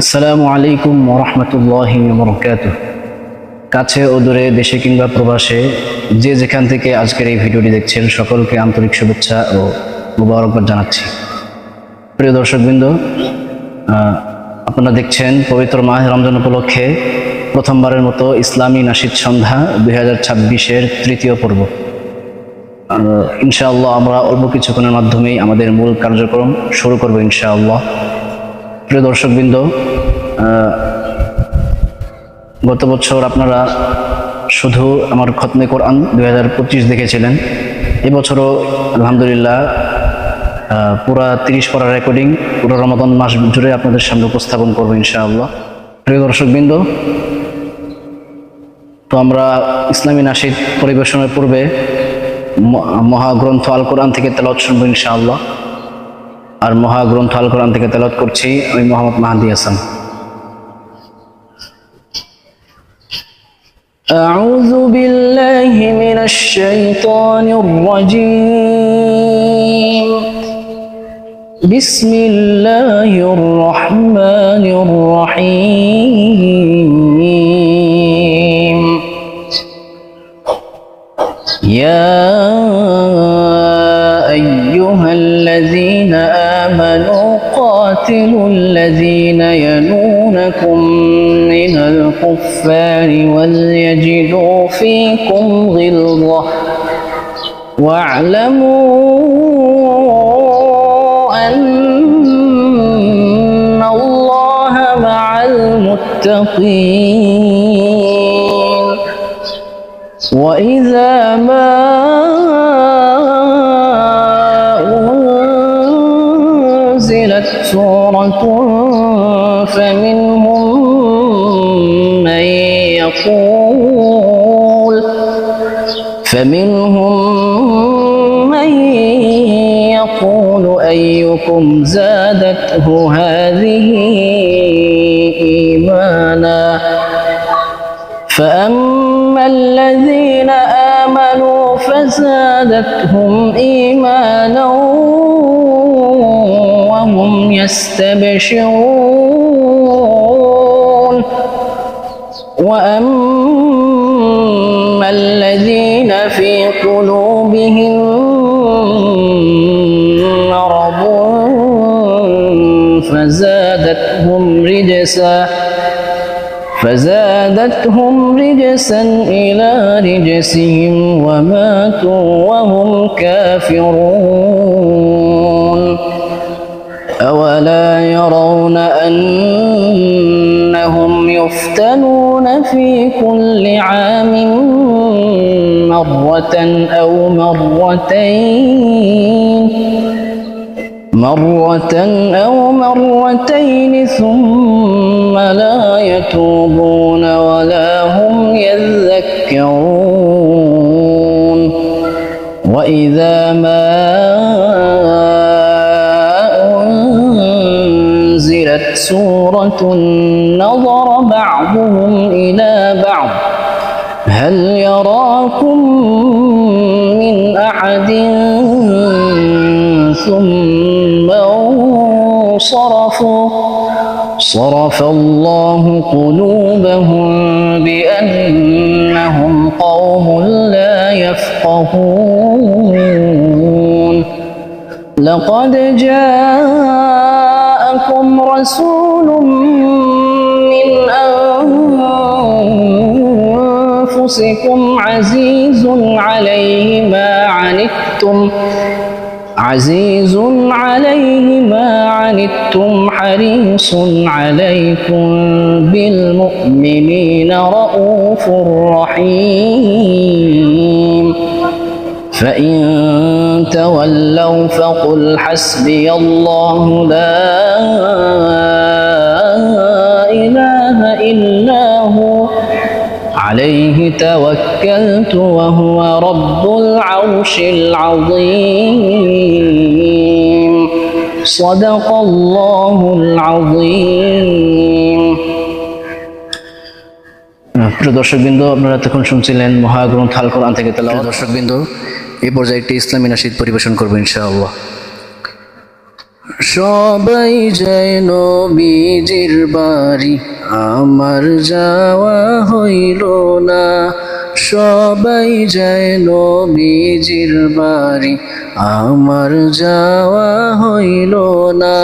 আসসালামু আলাইকুম ওয়া রাহমাতুল্লাহি ওয়া বারাকাতুহু। কাছে ও দূরে, দেশে কিংবা প্রবাসে, যে যেখান থেকে আজকের এই ভিডিওটি দেখছেন, সকলকে আন্তরিক শুভেচ্ছা ও মুবারকবাদ জানাচ্ছি। প্রিয় দর্শকবৃন্দ, আপনারা দেখছেন পবিত্র মাহে রমজান উপলক্ষে প্রথমবারের মতো ইসলামী নাশিদ সন্ধ্যা 2026-এর তৃতীয় পর্ব। ইনশাআল্লাহ আমরা অল্প কিছুক্ষণের মাধ্যমেই আমাদের মূল কার্যক্রম শুরু করব ইনশাআল্লাহ। প্রিয় দর্শকবৃন্দ, গত বছর আপনারা শুধু আমার খতমে কোরআন 2025 দেখেছিলেন। এবছরও আলহামদুলিল্লাহ পুরা 30 পারার রেকর্ডিং পুরো রমাদান মাস জুড়ে আপনাদের সামনে উপস্থাপন করবো ইনশাআল্লাহ। প্রিয় দর্শকবৃন্দ, তো আমরা ইসলামী নাশিদ পরিবেশনের পূর্বে মহাগ্রন্থ আল কোরআন থেকে তেলাওয়াত শুনবো ইনশাআল্লাহ। আর মহাগ্রন্থ আল কোরআন থেকে তেলাওয়াত করছি আমি মোহাম্মদ মাহাদি হাসান। আউযু বিল্লাহি মিনাশ শাইতানির রাজীম। বিসমিল্লাহির রহমানির রহিম। ইয়া আইয়ুহাল্লাযীনা আমানু قاتلوا الذين يلونكم من الكفار وليجدوا فيكم غلظة واعلموا أن الله مع المتقين. وإذا ما أنزلت سورة فمنهم من يقول أيكم زادته هذه إيمانا فأما الذين آمنوا فزادتهم إيمانا وهم يستبشرون. وأما الذين في قلوبهم مرض فزادتهم رجسا إلى رجسهم وماتوا وهم كافرون. أولا يرون أنهم يفتنون في كل عام مرة أو مرتين ثم لا يتوبون ولا هم يذكرون. وإذا ما أنزلت سورة نظر بعضهم إلى بعض هل يراكم من أحد ثم صرف الله قلوبهم بأنهم قوم لا يفقهون. لقد جاءكم رسول من أنفسكم عزيز عليه ما عنتم حريص عليكم بالمؤمنين رؤوف رحيم. فإن تولوا فقل حسبي الله لا إله إلا هو عليه توكلت وهو رب العرش العظيم. صدق الله العظيم. প্রিয় দর্শকবৃন্দ, আপনারা তখন শুনছিলেন মহাগ্রন্থ আল কোরআন থেকে তেলাওয়াত। দর্শকবৃন্দ, এই পর্যায়ে একটি ইসলামী নাশিদ পরিবেশন করবো ইনশাআল্লাহ। সবাই যায় নবীজির বাড়ি, আমার যাওয়া হইল না। সবাই যায় নবীজির বাড়ি, আমার যাওয়া হইল না।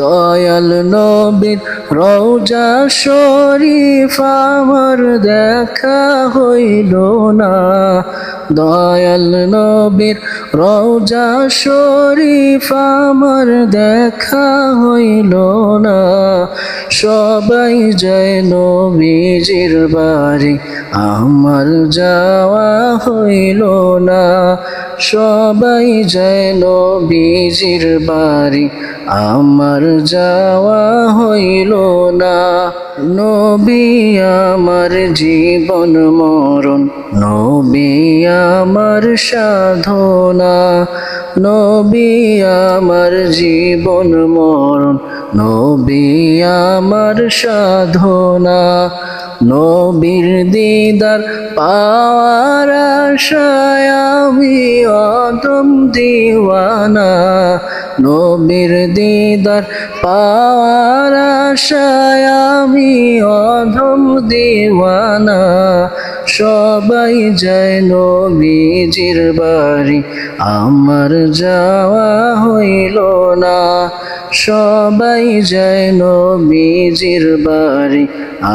দয়াল নবীর রওজা শরীফ আমার দেখা হইল না। দয়াল নবীর রওজা শরীফ আমার দেখা হইল না। সবাই যায় নবীজির বাড়ি, আমার যাওয়া হইল না। সবাই যায় নবীজির বাড়ি, আমার যাওয়া হইল না। নবী আমার জীবন মরণ, নবী আমার সাধনা। নবী আমার জীবন মরণ, নবী আমার সাধনা। নবীর দিদার পাওয়ার আশায় আমি অদম দিওয়ানা। নবীর দিদার পাওয়ার আশায় আমি অদম দিওয়ানা। সবাই যায় নবীজির বাড়ি, আমার যাওয়া হইল না। সবাই যায় নবীজির বাড়ি,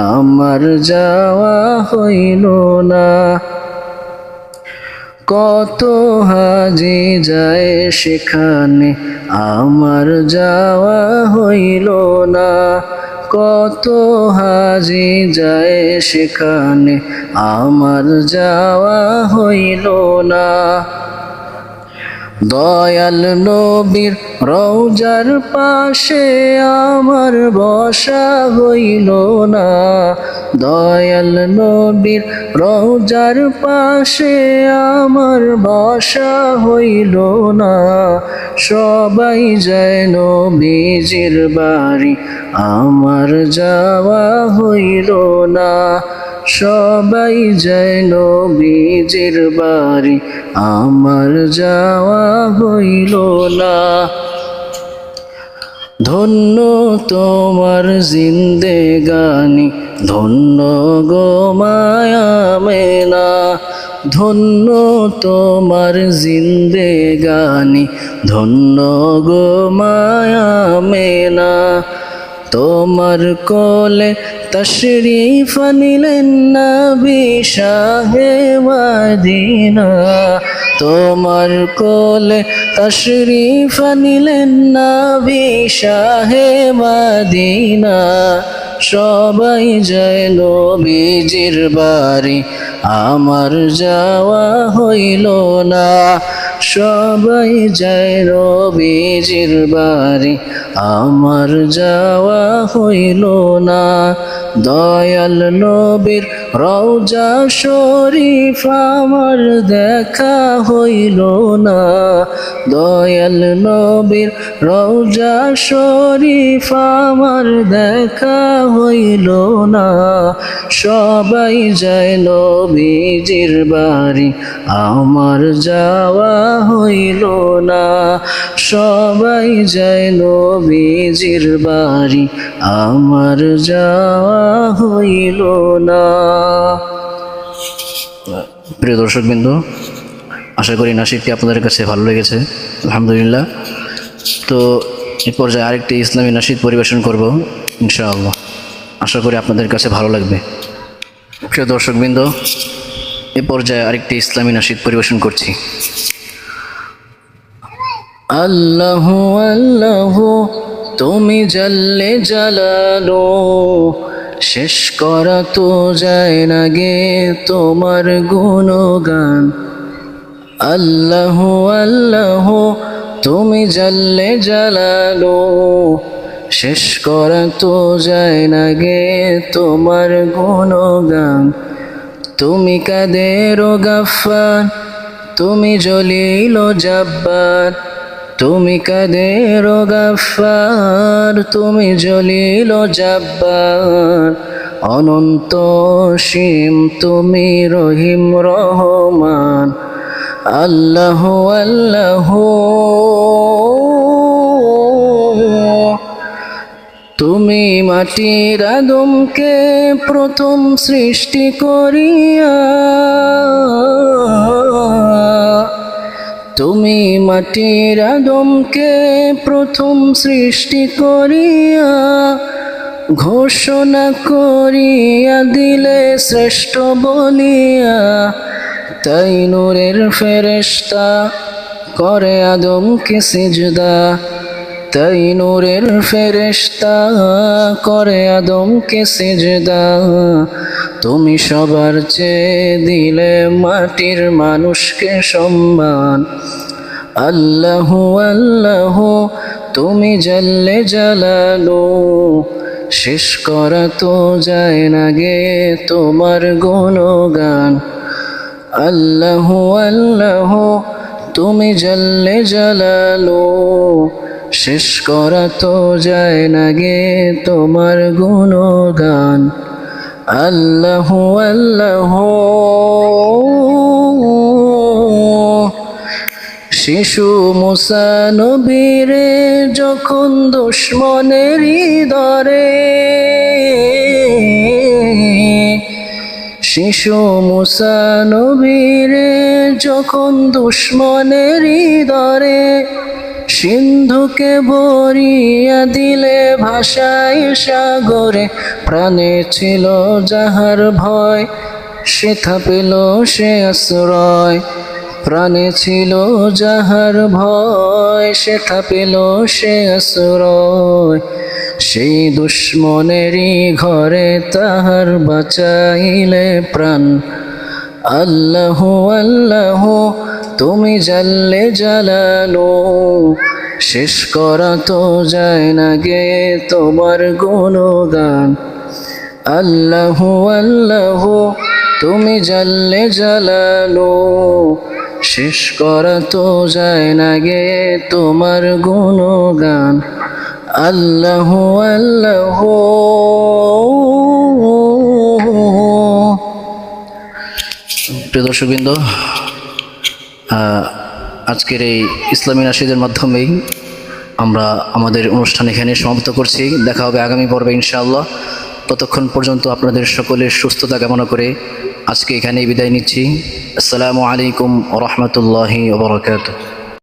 আমার যাওয়া হইল না। কত হাজি যায় সেখানে, আমার যাওয়া হইল না। কত হাজি যায় সেখানে, আমার যাওয়া হইল না। দয়াল নবীর রওজার পাশে আমার বসা হইল না। দয়াল নবীর রওজার পাশে আমার বসা হইল না। সবাই যায় নবীজির বাড়ি, আমার যাওয়া হইল না। সবাই যায় নবীজির বাড়ি, আমার যাওয়া হইল না। ধন্য তোমার জিন্দেগানি, ধন্য গো মায়া মেনা। ধন্য তোমার জিন্দেগানি, ধন্য গো মায়া মেনা। তোমার কোলে তশরিফ নিলেন নবী শাহে মদিনা। তোমার কোলে তশরিফ নিলেন নবী শাহে মদিনা। সবাই যায় নবীজির বাড়ি, আমার যাওয়া হইল না। সবাই যায় নবীজির বাড়ি, আমার যাওয়া হইল না। দয়াল নবীর রওজা শরীফ আমার দেখা হইল না। দয়াল নবীর রওজা শরীফ আমার দেখা হইল না। সবাই যায় নবীজির বাড়ি, আমার যাওয়া হইল না। সবাই যায় নবীজির বাড়ি, আমার যাওয়া হইল না। প্রিয় দর্শকবৃন্দ, আশা করি নাশিদটি আপনাদের কাছে ভালো লেগেছে। আলহামদুলিল্লাহ। তো এই পর্যায়ে আরেকটি ইসলামী নাশিদ পরিবেশন করব ইনশাআল্লাহ। আশা করি আপনাদের কাছে ভালো লাগবে। প্রিয় দর্শকবৃন্দ, এ পর্যায়ে আরেকটি ইসলামী নাশিদ পরিবেশন করছি। আল্লাহু আল্লাহু তুমি জাল্লে জালালো, শেষ করা তো যায় না গে তোমার গুণগান। আল্লাহু আল্লাহু তুমি জাল্লে জালালো, শেষ করা তো যায় না গে তোমার গুণগান। তুমি কাদের গাফফার, তুমি জলিল জাব্বার। তুমি কাদের গাফফার, তুমি জলিল জাব্বার। অনন্ত সীম তুমি রহিম রহমান। আল্লাহু আল্লাহু তুমি মাটির আদমকে প্রথম সৃষ্টি করিয়া, তুমি মাটির আদমকে প্রথম সৃষ্টি করিয়া ঘোষণা করিয়া দিলে শ্রেষ্ঠ বলিয়া, তাই নূরের ফেরেশতা করে আদমকে সিজদা, তাই নূরের ফেরেশতা করে আদমকে সিজদা। তুমি সবার চেয়ে দিলে মাটির মানুষকে সম্মান। আল্লাহু আল্লাহু তুমি জাল্লে জালালু, শেষ করা তো যায় না গে তোমার গুণগান। আল্লাহু আল্লাহু তুমি জাল্লে জালালু, শেষ করা তো যায় না গে তোমার গুণগান। আল্লাহু আল্লাহু শিশু মুসা নবীরে যখন দুশ্মনেরই দরে, শিশু মুসা নবীরে যখন দুশ্মনেরই দরে, সিন্ধুকে বরিয়া দিলে ভাষায় সাগরে, প্রাণে ছিল যাহার ভয় সেথা পেল সে আশ্রয়, প্রাণে ছিল যাহার ভয় সেথা পেল সে আশ্রয়। সেই দুশ্মনেরই ঘরে তাহার বাঁচাইলে প্রাণ। আল্লাহু আল্লাহু তুমি জাল্লে জালালু, শেষ করা তো যায় না গে তোমার গুণগান। আল্লাহু আল্লাহু তুমি জাল্লে জালালু, শেষ করা তো যায় না গে তোমার গুণগান। আল্লাহু আল্লাহু প্রিয় দর্শকবৃন্দ, আজকের এই ইসলামী নাশিদের মাধ্যমেই আমরা আমাদের অনুষ্ঠান এখানে সমাপ্ত করছি। দেখা হবে আগামী পর্বে ইনশাআল্লাহ। ততক্ষণ পর্যন্ত আপনাদের সকলের সুস্থতা কামনা করে আজকে এখানেই বিদায় নিচ্ছি। আসসালামু আলাইকুম ওয়া রাহমাতুল্লাহি ওয়া বারাকাতুহু।